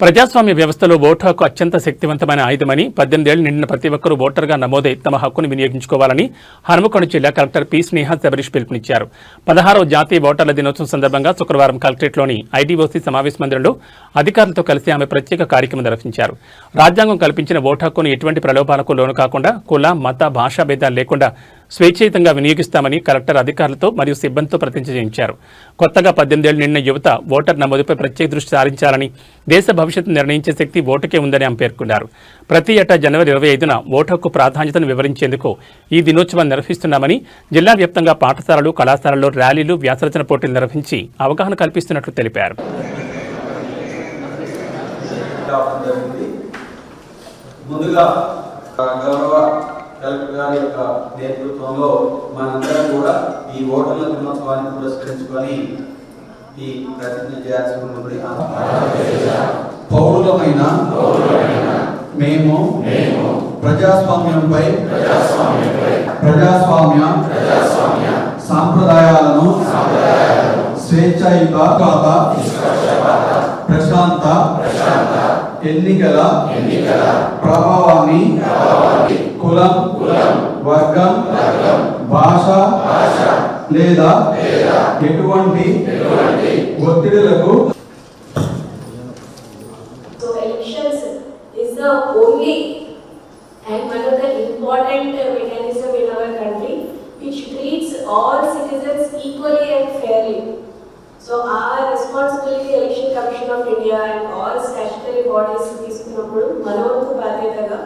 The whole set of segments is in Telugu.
ప్రజాస్వామ్య వ్యవస్థలో ఓటు హక్కు అత్యంత శక్తివంతమైన ఆయుధమని 18 ఏళ్లు నిండిన ప్రతి ఒక్కరూ ఓటర్గా నమోదై తమ హక్కును వినియోగించుకోవాలని హనుమకొండ జిల్లా కలెక్టర్ పి. స్నేహ శబరీష్ పిలుపునిచ్చారు. 16వ జాతీయ ఓటర్ల దినోత్సవం సందర్భంగా శుక్రవారం కలెక్టరేట్లోని ఐడీఓసీ సమావేశ మందిరంలో అధికారులతో కలిసి ఆమె ప్రత్యేక కార్యక్రమం నిర్వహించారు. రాజ్యాంగం కల్పించిన ఓటు హక్కును ఎటువంటి ప్రలోభాలకు లోను కాకుండా కుల, మత, భాషా భేదాలు లేకుండా స్వేచ్ఛయుతంగా వినియోగిస్తామని కలెక్టర్ అధికారులతో మరియు సిబ్బందితో ప్రతిజ్ఞ చేయించారు. కొత్తగా 18 ఏళ్లు నిండిన యువత ఓటర్ నమోదుపై ప్రత్యేక దృష్టి సారించాలని, దేశ భవిష్యత్తు నిర్ణయించే శక్తి ఓటుకే ఉందని ఆమె పేర్కొన్నారు. ప్రతి ఏటా జనవరి 25న ఓటు హక్కు ప్రాధాన్యతను వివరించేందుకు ఈ దినోత్సవాన్ని నిర్వహిస్తున్నామని, జిల్లా వ్యాప్తంగా పాఠశాలలు, కళాశాలల్లో ర్యాలీలు, వ్యాసరచన పోటీలు నిర్వహించి అవగాహన కల్పిస్తున్నట్లు తెలిపారు. కలెక్టర్ గారి యొక్క నేతృత్వంలో మనందరం కూడా ఈ ఓటర్ల దినోత్సవాన్ని పురస్కరించుకొని ఈ ప్రతిజ్ఞ చేయాల్సి ఉంటుంది. పౌరులమైన మేము ప్రజాస్వామ్యంపై ప్రజాస్వామ్య సాంప్రదాయాలను స్వేచ్ఛాయుత ప్రశాంత ఎన్నికల ప్రభావాన్ని కులం, వర్గం, భాష లేదా ఎటువంటి ఒత్తిడులకు So elections is the only and one of the important mechanism in our country which treats all citizens equally and fairly. So our responsibility, Election Commission of India and all statutory bodies తీసుకున్నప్పుడు మనవంతు బాధ్యతగా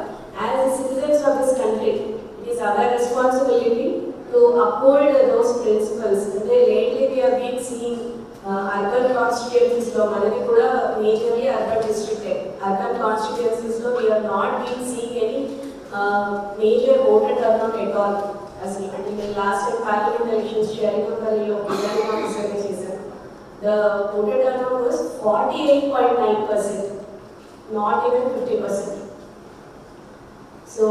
as the citizens of this country, it is our responsibility to uphold those principles. Lately we have been seeing urban constituencies lo manadi kuda majorly urban district, urban constituencies lo we have not been seeing any major voter turnout at all. As in the last parliament elections Cherikapalli lo Vidhanam survey chesaru, the voter turnout was 48.9%, not even 50%. So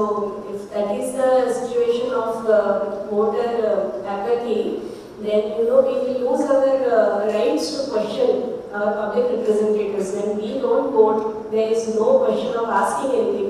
if that is the situation of voter apathy, then we will lose our rights to question our public representatives. When we don't vote, there is no question of asking anything.